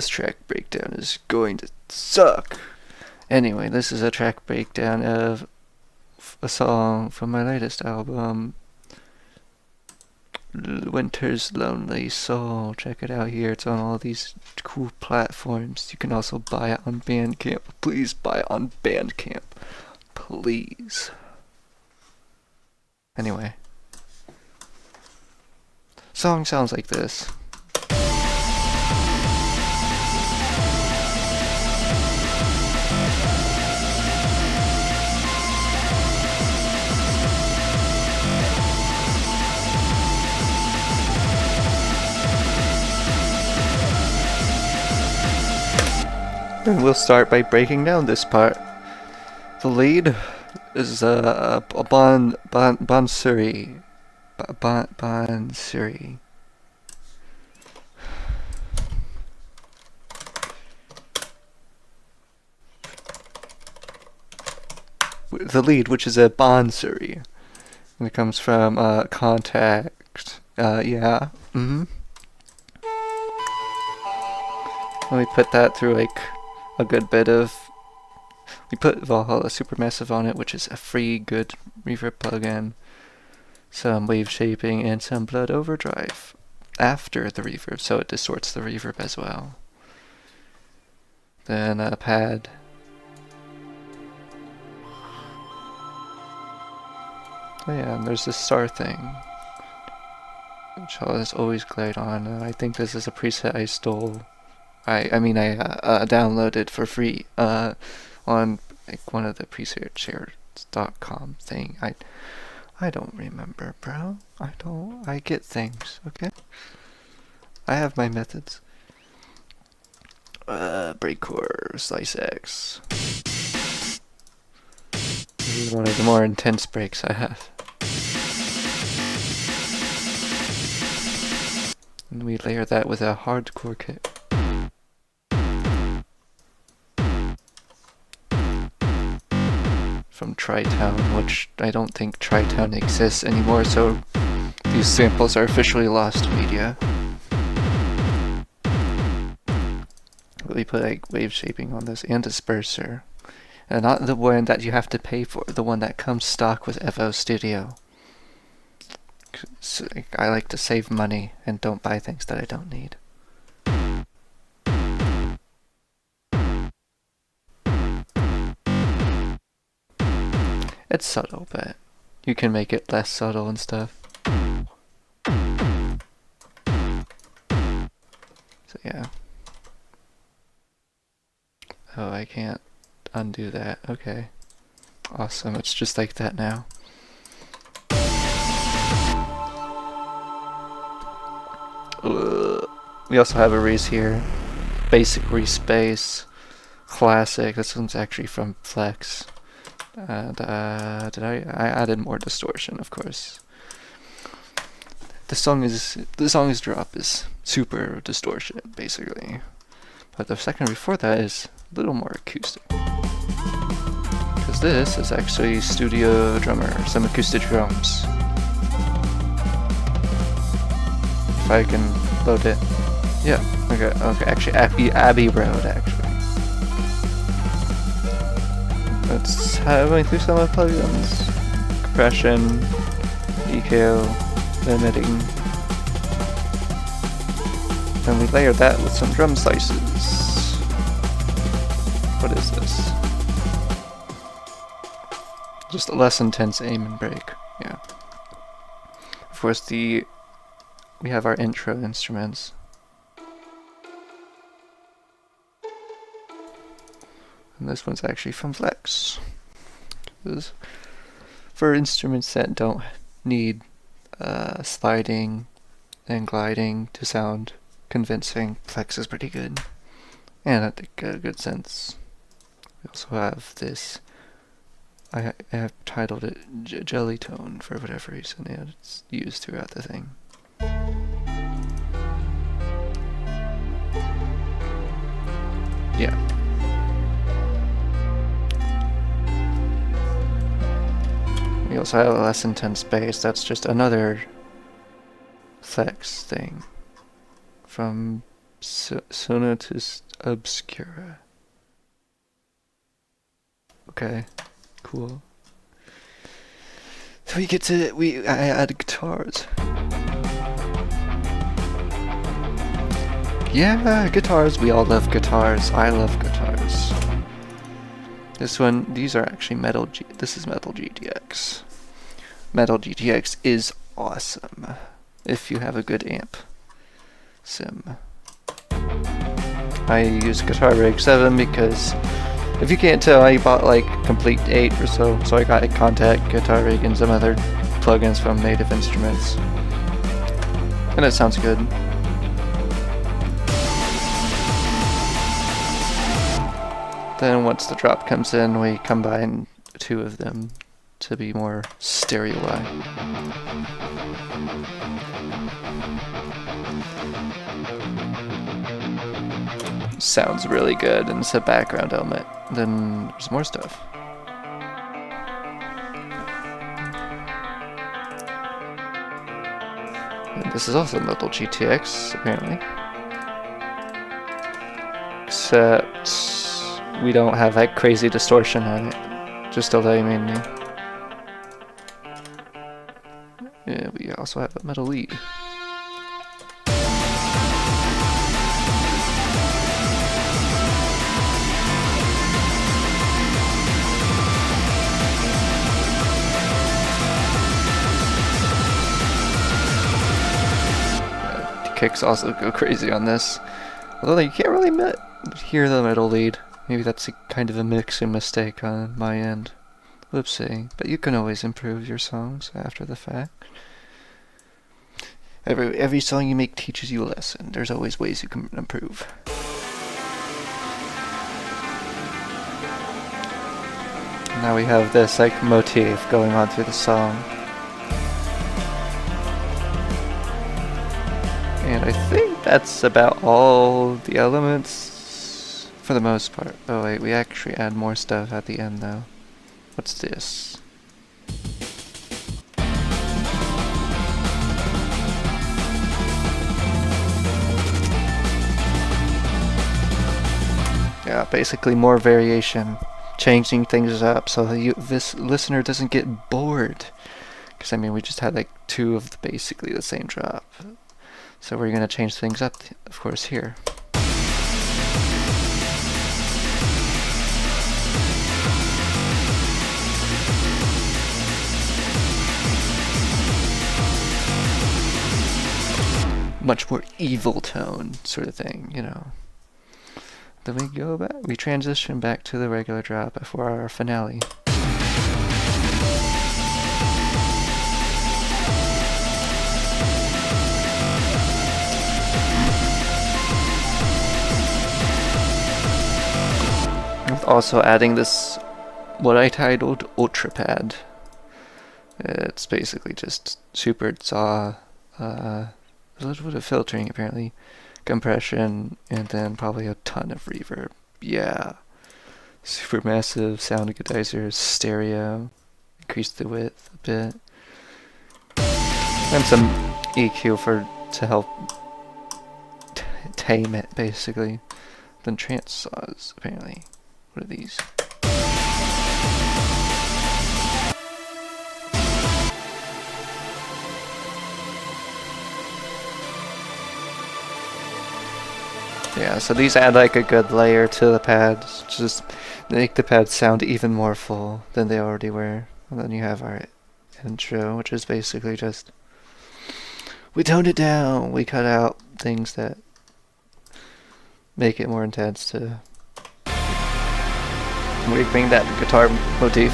this track breakdown is going to suck. Anyway, this is a track breakdown of a song from my latest album, Winter's Lonely Soul. Check it out here. It's on all these cool platforms. You can also buy it on Bandcamp. Please buy it on Bandcamp. Please. Anyway. Song sounds like this. And we'll start by breaking down this part. The lead is a Bansuri. Bansuri. The lead, which is a Bansuri. And it comes from Contact. Yeah. Mm-hmm. Let me put that through like a good bit of... We put Valhalla Supermassive on it, which is a free, good reverb plugin. Some wave shaping and some blood overdrive after the reverb, so it distorts the reverb as well. Then a pad. Oh yeah, and there's this star thing, which I always glide on. I think this is a preset I stole. I downloaded for free on like one of the presets.com thing. I don't remember, bro. I get things, okay? I have my methods. Breakcore, Slice X. This is one of the more intense breaks I have. And we layer that with a hardcore kick. From Tri-Town, which I don't think Tri-Town exists anymore, so these samples are officially lost media. We put like wave shaping on this and disperser. And not the one that you have to pay for, the one that comes stock with FL Studio. I like to save money and don't buy things that I don't need. It's subtle, but you can make it less subtle and stuff. So yeah. Oh, I can't undo that. Okay. Awesome, it's just like that now. We also have a Reese here. Basic Reese bass. Classic. This one's actually from Flex. And I added more distortion, of course. The song's drop is super distortion, basically. But the second before that is a little more acoustic. Because this is actually studio drummer, some acoustic drums. If I can load it. Yeah, okay, actually Abbey Road, actually. Let's going through some of the plugins. Compression, EQ, limiting. And we layer that with some drum slices. What is this? Just a less intense aim and break, yeah. Of course we have our intro instruments. And this one's actually from Flex. For instruments that don't need sliding and gliding to sound convincing, Flex is pretty good. And I think a good sense. We also have this, I have titled it Jelly Tone for whatever reason, and it's used throughout the thing. Yeah. We also have a less intense bass. That's just another Flex thing from Sonatus Obscura. Okay, cool. So I added guitars. Yeah, guitars. We all love guitars. I love guitars. These are actually this is Metal GTX. Metal GTX is awesome if you have a good amp sim. I use Guitar Rig 7 because if you can't tell, I bought like Complete 8 or so I got Contact, Guitar Rig, and some other plugins from Native Instruments. And it sounds good. Then once the drop comes in, we combine two of them to be more stereo-y. Sounds really good, and it's a background element. Then there's more stuff. And this is also Metal GTX, apparently. Except we don't have that crazy distortion on it. Just to let you mainly. Yeah, we also have a metal lead. The kicks also go crazy on this. Although you can't really hear the metal lead. Maybe that's kind of a mixing mistake on my end. Whoopsie. But you can always improve your songs after the fact. Every song you make teaches you a lesson. There's always ways you can improve. Now we have this like motif going on through the song. And I think that's about all the elements. For the most part. Oh wait, we actually add more stuff at the end though. What's this? Yeah, basically more variation. Changing things up so this listener doesn't get bored. Because I mean, we just had like two of basically the same drop. So we're gonna change things up, of course, here. Much more evil tone sort of thing, you know. Then we transition back to the regular drop before our finale. With also adding this, what I titled Ultra Pad. It's basically just super saw, a little bit of filtering apparently, compression, and then probably a ton of reverb. Yeah. Super massive sound equalizer, stereo, increase the width a bit. And some EQ to help tame it basically. Then trance saws apparently. What are these? Yeah, so these add like a good layer to the pads, just make the pads sound even more full than they already were. And then you have our intro, which is basically just, we toned it down, we cut out things that make it more intense to, we bring that guitar motif.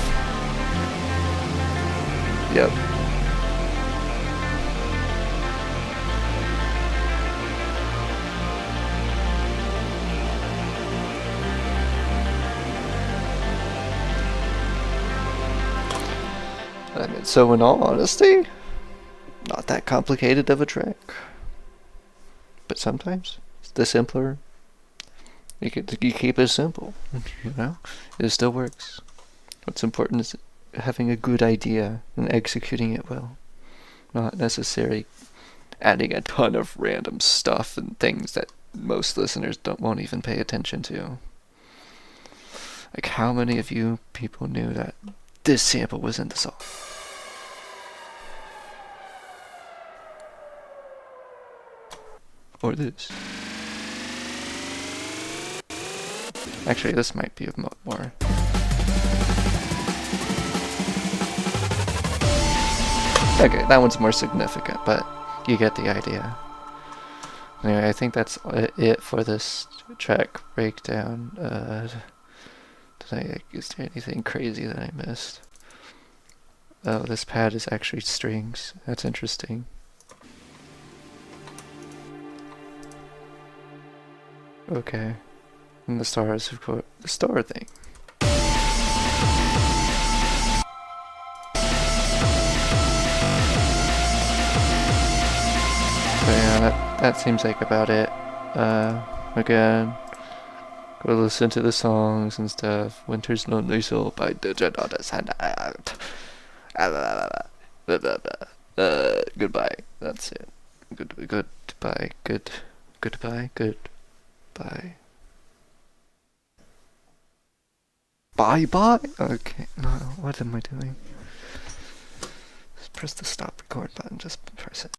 Yep. I mean, so in all honesty, not that complicated of a track. But sometimes, the simpler, you keep it simple, you know? It still works. What's important is having a good idea and executing it well. Not necessarily adding a ton of random stuff and things that most listeners won't even pay attention to. Like, how many of you people knew that this sample was in the song? Or this? Actually, this might be a more. Okay, that one's more significant, but you get the idea. Anyway, I think that's it for this track breakdown. Is there anything crazy that I missed? Oh, this pad is actually strings. That's interesting. Okay. And the stars, of course. The star thing. So yeah, that seems like about it. Again, go listen to the songs and stuff. Winter's Lonely Soul by goodbye. That's it. Goodbye. Goodbye. Goodbye. Bye. Okay. No, what am I doing? Just press the stop record button. Just press it.